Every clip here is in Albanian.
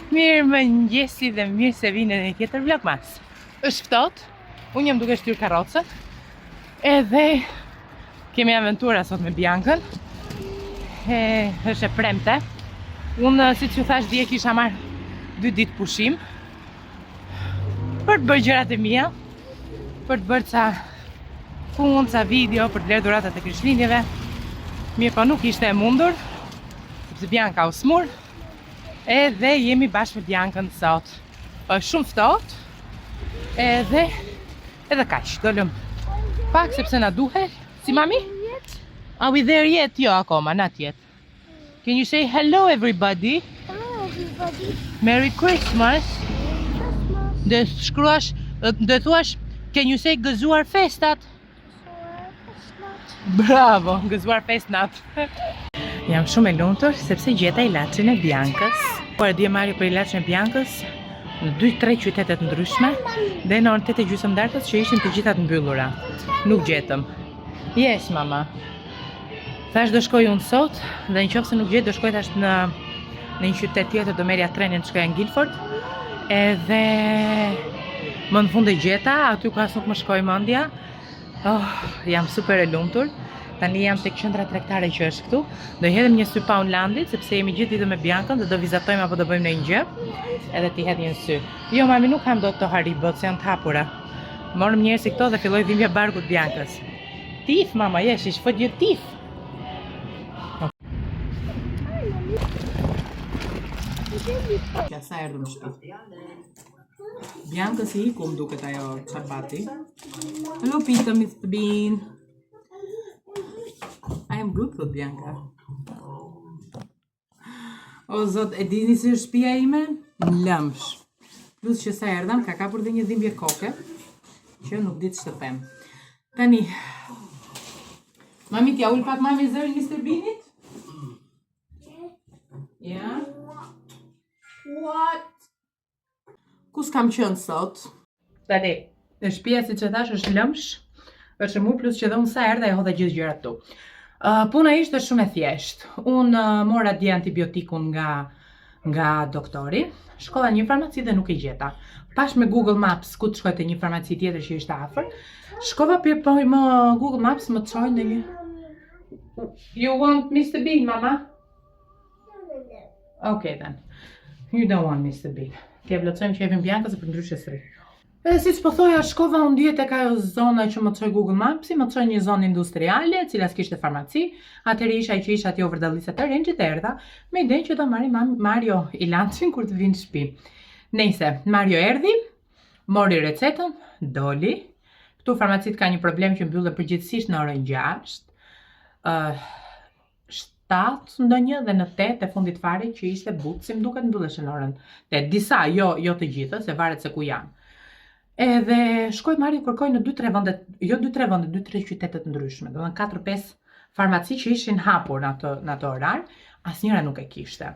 Mirë më njësi dhe mirë se vine në tjetër Vlogmas. Është ftohtë, unë jam duke shtyr karrocën, edhe kemi aventura sot me Biancën. Është e premte. Unë, si që thash, dje kisha marrë 2 ditë pushim për të bërë gjërat e mia, për të bërë ca punë, ca video, për të blerë dhuratat e Krishtlindjeve. Mirë po nuk ishte e mundur, sepse Bianca u smur. Edhe jemi bashkë me Biancën sot. Është shumë ftohtë. Edhe kaq, dolëm pak sepse na duhet. Si mami? Are we there yet? Jo akoma, not yet. Can you say hello everybody? Hello everybody. Merry Christmas. Dhe shkruash, dhe thuash, can you say gëzuar festat? Bravo, gëzuar festnat. Jam shumë e lumtur sepse gjeta ilaçin e Biancës. Po e dje marrë për ilaçin e Biancës në 2-3 qytetet ndryshme dhe në orën 8:30 darkës që ishin të gjitha të mbyllura. Nuk gjetëm. Yes, mama. Thash do shkoj unë sot dhe nëse nuk gjet do shkoj tash në një qytet tjetër, do merja trenin të shkoja në Guilford. Edhe më në fund e gjeta, aty ku as nuk më shkoj mendja. Jam super e lumtur. Tani jam tek qendra tregtare që është këtu. Do hedhim një sy pa Unlandit sepse jemi gjithë ditën me Biancën dhe do vizatojmë apo do bëjmë ndonjë gjë. Edhe ti hedh një sy. Jo, mami, nuk kam dot të haribot, se janë të hapura. Morëm njerëz si këto dhe filloi dhimbja barkut Biancës. Tif, mama, jesh, ish fot një tif. Ja sa erdhëm në shtëpi. Bianca si iku më duket ajo çabati. Hello Peter, Mr. Bean. I am good, thot Bianca. O zot, e dini si është shtëpia ime? Në lëmsh. Plus që sa erdham, ka kapur dhe një dhimbje koke, që nuk di të shtëpem. Tani, mami t'ja ul pak mami zërin Mr. Beanit? Ja? What? Ku s'kam qënë sot? Tani, në shtëpia si që thash është lëmsh, është mu plus që dhe unë sa erdha e hodha gjithë gjërat tu. Puna ishte shumë e thjeshtë. Unë mora dje antibiotikun nga doktori, shkova një farmaci dhe nuk e gjeta. Pash me Google Maps ku të shkoj te një farmaci tjetër që ishte afër. Shkova po më Google Maps më çoi në një. You want Mr. Bean, mama? Okay then. You don't want Mr. Bean. Ke vlocojmë që jepim Biancës se për ndryshe sri. Edhe si që po thoja, shkova unë dje tek ajo zona që më çoi Google Maps, më çoi një zonë industriale, e cila s'kishte farmaci. Atëherë isha që isha atje over dalliset të Rengjit erdha, me idenë që do marrim Mario ilaçin kur të vinë në shtëpi. Nëse Mario erdhi, mori recetën, doli. Këtu farmacit ka një problem që mbyllen përgjithsisht në orën 6. 7 ndonjë dhe në 8 e fundit fare që ishte butë, si më duket mbylleshin në orën 8. Disa, jo të gjitha, se varet se ku janë. Edhe shkoj Mario kërkoj në 2-3 vende, jo 2-3 vende, 2-3 qytete të ndryshme. Do të thënë 4-5 farmaci që ishin hapur në atë orar, asnjëra nuk e kishte.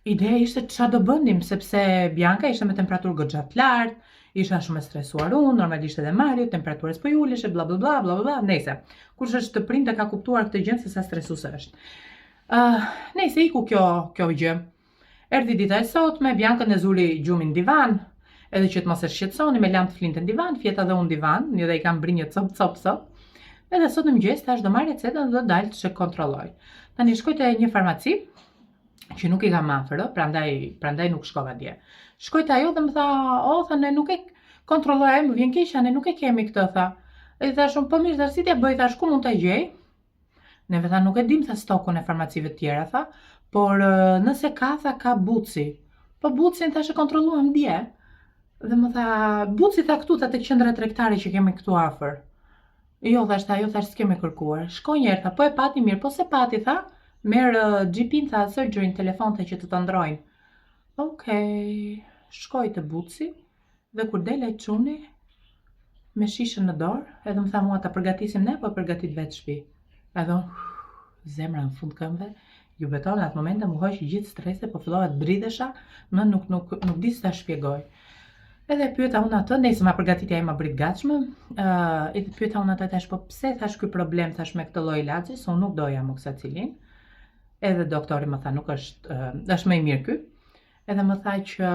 Ideja ishte çfarë do bënim, sepse Bianca ishte me temperaturë goxha të lartë, isha shumë e stresuar unë, normalisht edhe Mario, temperatura s'po uleshe, bla bla bla bla bla. Nëse kush është të prindë ka kuptuar këtë gjë se sa stresuese është. Nëse iku kjo gjë. Erdhi dita e sotme, Bianca në zuri gjumin divan. Edhe që të mos e shqetësoni, me lam të flinte në divan, fjeta dhe unë divan, një dhe i kam brinjë cop sot. Edhe sot në mëngjes tash do marr recetën dhe do dalë të kontrolloj. Tani shkoj te një farmaci që nuk i kam afër, prandaj nuk shkova dje. Shkoj te ajo dhe më tha, ne nuk e kontrolloj, më vjen keq, ne nuk e kemi këtë, tha. Edhe thash, po mirë, si t'ja bëj, thash, ku mund ta gjej? Neve tha, nuk e dim, tha, stokun e farmacive të tjera, tha, por nëse ka buci. Po bucin thash e kontrolluam dje. Dhe më tha, buci tha këtu, tha tek qendra tregtare që kemi këtu afër. Jo, thash s'kemi kërkuar. Shkoj njerë, tha, po e pati mirë, po se pati, tha, merë GP-n, tha, surgery në telefon, tha që të ndrojnë. Okej, shkoj të buci, dhe kur dele çuni, me shishën në dorë, edhe më tha mua ta përgatisim ne, po përgatit vetë shtëpi. Edhe zemra në fund këmbëve, ju beton në atë momente më hoq gjithë stresi, po fillova të bridhesha, më nuk di se ta shpjegoj. Edhe pyeta unë atë, nejse ma përgatitja e ma brit gatshme, edhe pyeta unë atë tash, po pse thash ky problem thash me këtë lloj ilaçi, se unë nuk doja amoksicilin. Edhe doktori më tha nuk është më i mirë ky. Edhe më tha që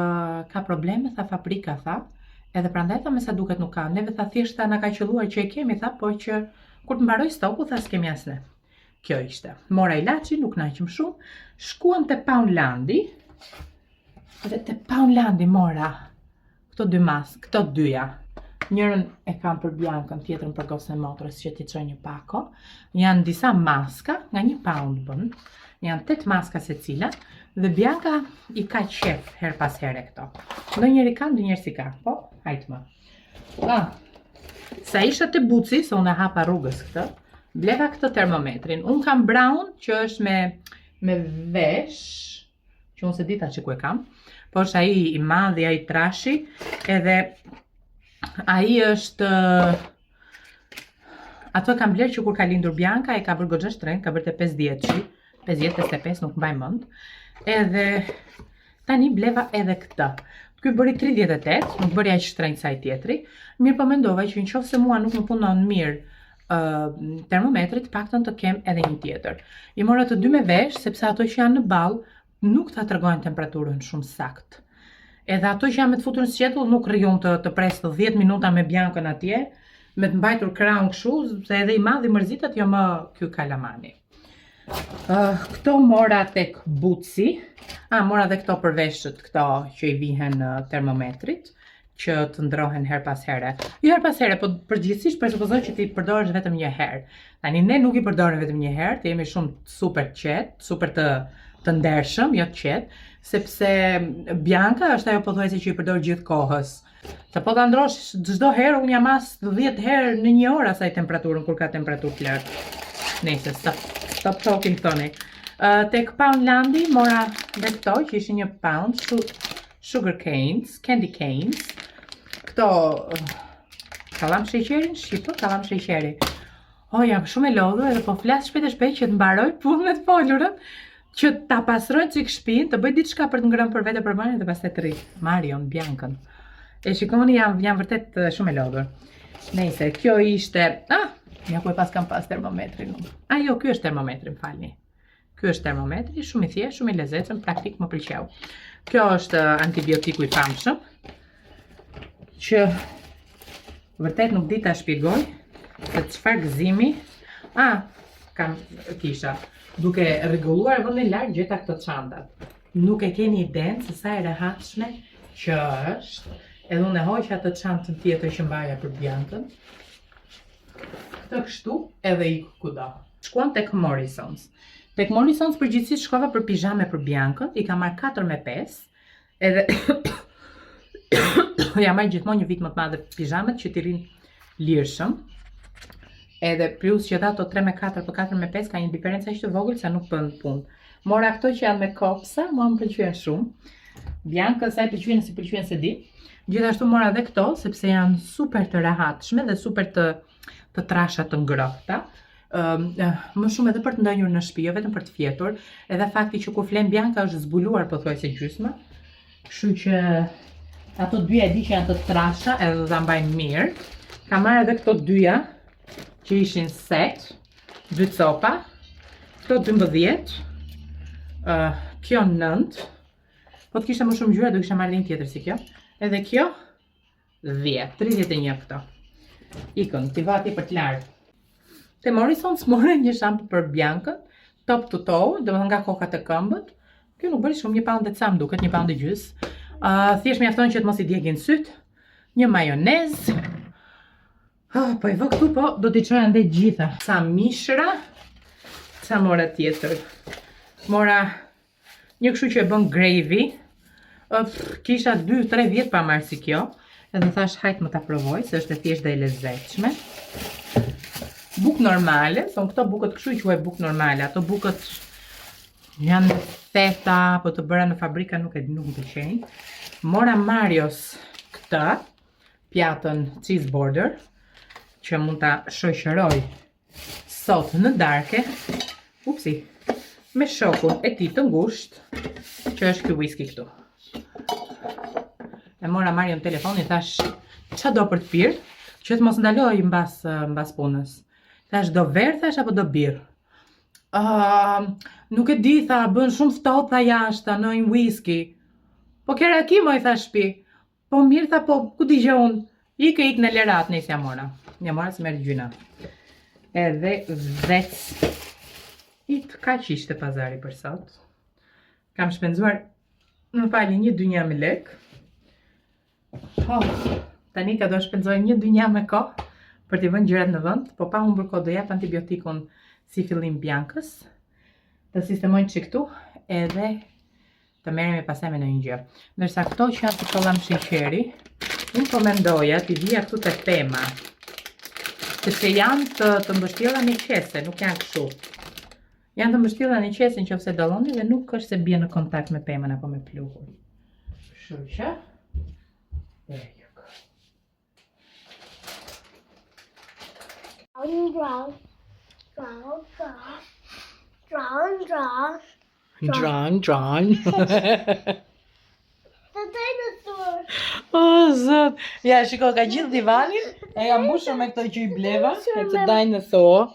ka probleme, tha fabrika, tha. Edhe prandaj tha me sa duket nuk ka. Neve tha thjesht na ka qelluar që e kemi, tha, po që kur të mbaroj stoku tha s'kemi asne. Kjo ishte. Mora ilaçin, nuk naqëm shumë. Shkuam te Poundlandi. Edhe te Poundlandi mora këto dyja. Njërën e kam për Biancën, tjetrën për gosën e motrës që t'i çoj një pako. Janë disa maska, nga £1 bën. Janë 8 maska secila dhe Bianca i ka qef her pas here këto. Ndonjëri ka, ndonjëri si ka. Po, hajt më. Sa isha te buci, se unë hapa rrugës këtë, bleva këtë termometrin. Unë kam brown që është me vesh, që unë se dita që ku e kam. Po është ai i madhi, ai trashi, edhe ai është ato kam bler që kur ka lindur Bianca, e ka bërë goxha shtrenjtë, ka bërë te 50 55, nuk mbaj mend. Edhe tani bleva edhe këtë. Ky bëri 38, nuk bëri aq shtrenjtë sa i tjetri. Mirë, po mendova që nëse mua nuk më punon mirë termometrit, paktën të kem edhe një tjetër. I mora të dy me vesh, sepse ato që janë në ball nuk ta tregojnë temperaturën shumë sakt. Edhe ato që janë me të futur në sqetull nuk rrijon të pres 10 minuta me Biancën atje, me të mbajtur krahun kështu, se edhe i madhi mërzitet, jo më ky kalamani. Këto mora tek buci. Mora dhe këto përveshët, këto që i vihen termometrit, që të ndrohen her pas here. Jo her pas here, po përgjithsisht presupozoj që ti përdorësh vetëm një herë. Tani ne nuk i përdorim vetëm një herë, të jemi shumë super qetë, super të ndershëm, jo të qetë, sepse Bianca është ajo pothuajse që i përdor gjithë kohës. Se po ta ndrosh çdo herë, unë jam as 10 herë në një orë asaj temperaturën kur ka temperaturë të lartë. Nëse stop talking Tony. Tek Poundlandi mora dhe këto që ishin £1, sugar canes, candy canes. Këto kallam sheqerin, shqipo, kallam sheqeri. Jam shumë e lodhur edhe po flas shpejt e shpejt që të mbaroj punën e të folurën, që ta pastroj çik shtëpinë, të bëj diçka për të ngrënë për vete për marrën dhe pastaj të rri. Marion, Biancën. E shikoni, jam vërtet shumë e lodhur. Nëse kjo ishte, ja ku e pas kam pas termometrin. Jo, ky është termometri, më falni. Ky është termometri, shumë i thjeshtë, shumë i lezetshëm, praktik më pëlqeu. Kjo është antibiotiku i famshëm, që vërtet nuk di ta shpjegoj se çfarë gëzimi. Kisha duke rregulluar vendin larg gjeta këto çantat. Nuk e keni idenë se sa e rehatshme që është. Edhe unë e hoqa atë çantën tjetër që mbaja për Biancën. Këtë kështu edhe ik kudo. Shkuam tek Morrisons. Tek Morrisons përgjithsisht shkova për pijame për Biancën, i kam marrë 4 me 5. Edhe ja marr gjithmonë një vit më të madhe pijamet që t'i rinë lirshëm. Edhe plus që ato 3 me 4 për 4 me 5 ka një diferencë aq të vogël sa nuk bën punë. Mora këto që janë me kopsa, mua më pëlqyen shumë. Biancën sa i pëlqyen si pëlqyen se di. Gjithashtu mora edhe këto sepse janë super të rehatshme dhe super të trasha të ngrohta. Më shumë edhe për të ndonjur në shtëpi, jo vetëm për të fjetur. Edhe fakti që kur flen Bianca është zbuluar pothuajse gjysma. Kështu që ato dyja e di që janë të trasha edhe do ta mbajnë mirë. Kam marrë edhe këto dyja që ishin set, 2 copa, këto 12, kjo 9, po të kisha më shumë ngjyra do kisha marrë një tjetër si kjo, edhe kjo 10, 31 këto. Ikën, t'i vati për të lartë. Te Morrisons morë një shampoo për Biancën, top to toe, domethënë nga koka te këmbët. Kjo nuk bëri shumë, £1 e ca më duket, £1.5. Thjesht mjafton që të mos i djegin syt, një majonez. Po e vë këtu, po do t'i çoja ndaj gjitha. Ca mishra, ca mora tjetër. Mora një kështu që e bën gravy. Kisha 2-3 vjet pa marrë si kjo. Edhe thash hajt më ta provoj, se është e thjeshtë dhe e lezetshme. Bukë normale, son këto bukët kështu i quaj bukë normale. Ato bukët janë theta, po të bëra në fabrika nuk më pëlqejnë. Mora Marios këtë, pjatën cheese border, që mund ta shoqëroj sot në darke. Me shokun e tij të ngushtë, që është ky whisky këtu. E mora Marion telefon, i thash, qa do për të pirë? Që të mos ndaloj mbas punës. Thash, do verë, thash, apo do birë? Nuk e di, tha, bën shumë ftohtë tha jashtë, në një whisky. Po kera ki, moj, thash shpi. Po mirë, tha, po, ku di gjë unë? Ik në lerat, nëjse ja mora. Ja mora se merë gjyna. Edhe vec. Ka që ishte pazari për sot. Kam shpenzuar, më fali, 1-2 lek. Tani ka do shpenzoj 1-2 me ko për t'i vënë gjërat në vend, po pa humbur kohë do jap antibiotikun si fillim Biankës, të sistemojnë që këtu, edhe të merrem pastaj me ndonjë gjë. Ndërsa këto që janë të kollam sheqeri, unë po mendoja t'i vija këtu te pema, sepse janë të mbështjella në qese, nuk janë kështu. Janë të mbështjella në qese nëse dalloni dhe nuk është se bie në kontakt me pemën apo me pluhun. Kështu që Drawn. The dinosaur. O, zot. Ja, shiko, ka gjithë divanin, e ka mbushur me këto që i bleva, e të dinosaur,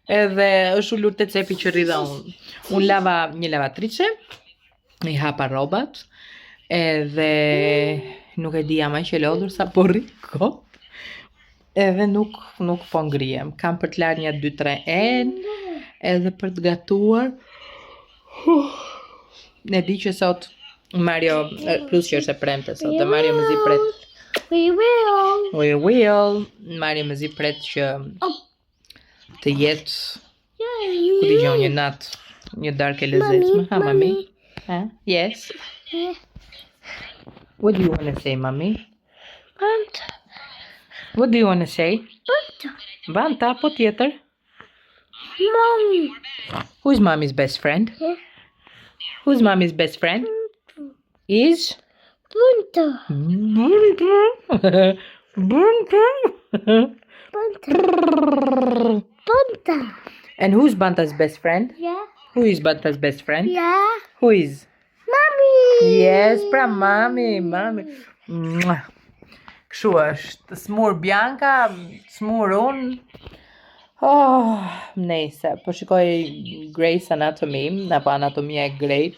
edhe është ullur të cepi që rridha unë. Unë lava një lavatrice, i hapa robat, edhe nuk e di jam aq e lodhur sa po rriko, edhe nuk po ngrihem. Kam për të larë një 2-3 enë, edhe për të gatuar. Ne di që sot Mario, plus që është e premte sot, dhe Mario më zi pret. We will. Mario më zi pret që të jetë, ku di gjohë, një natë, një darkë e lezetshme. Ha, mami? Yes? What do you want to say, mami? Banta. What do you want to say? Banta, po tjetër? Mommy. Who's mommy's best friend? Who's mommy's best friend? Is? Banta. Bunta. Banta. And who's Banta's best friend? Yeah. Who is Banta's best friend? Yeah. Who is? Mommy. Yes, pra mami. Kështu është, smur Bianca, smur unë. Nejse, po shikoj Grey's Anatomy, apo Anatomia e Grey't.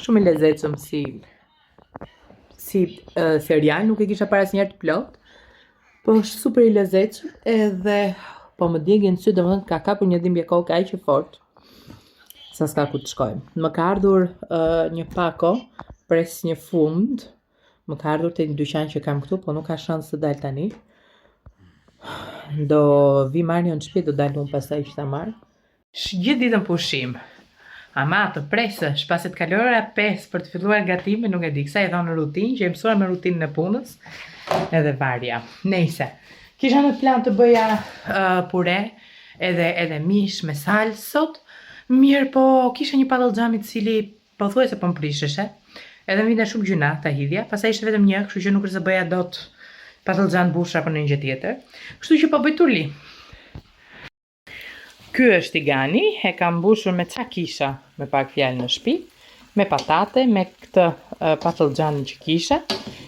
Shumë i lezetshëm si serial, nuk e kisha para asnjëherë të plot, po është super i lezetshëm, edhe po më djegin sy, domethënë ka kapur një dhimbje koke aq e fortë, sa s'ka ku të shkojmë. Më ka ardhur një pako, pres një fund, më ka ardhur te një dyqan që kam këtu, po nuk ka shans të dal tani. Do vi Mario në shtëpi, do dalë unë pastaj që ta marr. Gjithë ditën pushim. Ama të presësh pas e të kaloj ora 5 për të filluar gatime, nuk e di, kësa e thonë rutinë, që e mësuar me rutinën e punës, edhe varja. Nejse, kisha në plan të bëja pure, edhe mish me salë sot, mirë po kisha një patallxhami i cili po thuaj se po më prisheshe, edhe më vinte shumë gjuna ta hidhja, pastaj ishte vetëm një, kështu që nuk është se bëja dot patallxhan bushra për një gjë tjetër. Kështu që po bëj turli. Ky është tigani, e kam mbushur me ça kisha, me pak fjalë në shtëpi, me patate, me këtë patallxhan që kisha,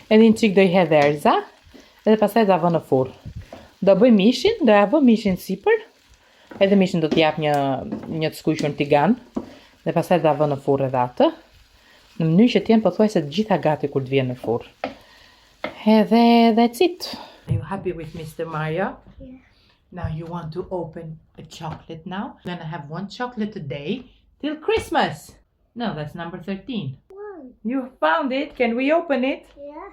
edhe një çik do i hedh erza, edhe pastaj do ta vë në furr. Do bëj mishin, do ja vë mishin sipër, edhe mishin do t'i jap një të skuqur tigan, dhe pastaj do ta vë në furr edhe atë, në mënyrë që të jenë pothuajse të gjitha gati kur të vjen në furr. Edhe that's it. Are you happy with Mr. Mario? Yeah. Now you want to open a chocolate now? You're gonna have one chocolate a day till Christmas. No, that's number 13. One. You found it. Can we open it? Yeah.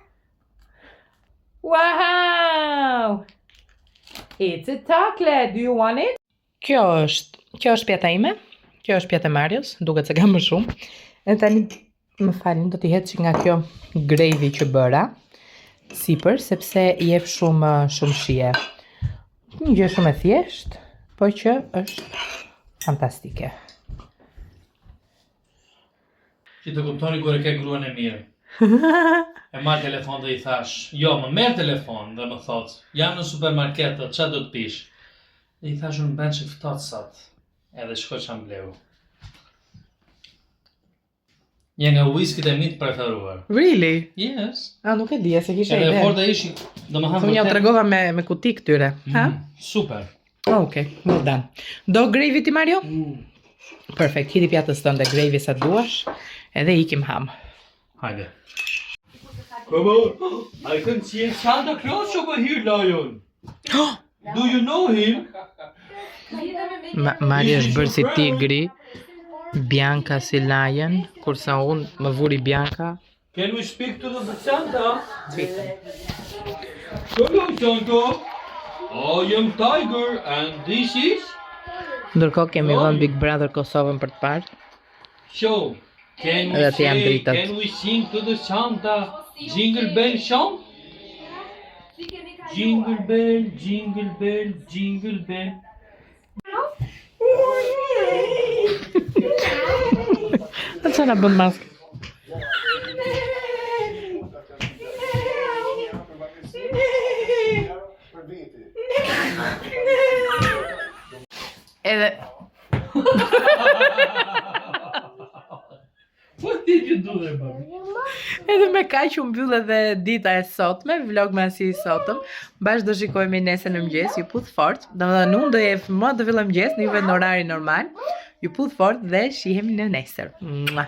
Wow! It's a chocolate. Do you want it? Kjo është pjata ime. Kjo është pjata e Marios. Duket se ka më shumë. E tani më falni, do t'i heq nga kjo gravy që bëra sipër, sepse i jep shumë shije. Një gjë shumë e thjeshtë, po që është fantastike. Që të kuptoni kur e ke gruan e mirë. E marr telefon dhe i thash, jo, më merr telefon dhe më thot, jam në supermarket, ç'a do të pish? Dhe i thash, unë bën që ftoht sot, edhe shkoj çam bleu. Një nga whiskyt e mi të preferuar. Really? Yes. Nuk e dija se kisha Edhe ide. forta ishi, domethënë Unë ja tregova me kuti këtyre. Ha? Super. Okej, well done. Do gravy ti Mario? Perfect, hiti pjatës tënde gravy sa duash, edhe ikim ham. Hajde. Come on, I can see Santa Claus over here, Lion. Do you know him? Mario është bërë si tigri, Bianca si lion, kurse unë më vuri Bianca. Can we speak to the Santa? Hello, Santa. I am Tiger and this is... Ndërkohë kemi vënë Big Brother Kosovën për të parë. So, can we Edhe të janë say, dritat. can we sing to the Santa Jingle Bell song? Jingle bell, jingle bell, jingle bell. Në që nga bënd maskë? Edhe... What did you do there, baby? Edhe me kaq u mbyll edhe dita e sotme, vlogmas i sotëm. Bashkë do shikojmë nesër në mëngjes, ju puth fort. Domethënë unë do jef më do filloj mëngjes, në juve në orarin normal. Ju puth fort dhe shihemi në nesër. Mua.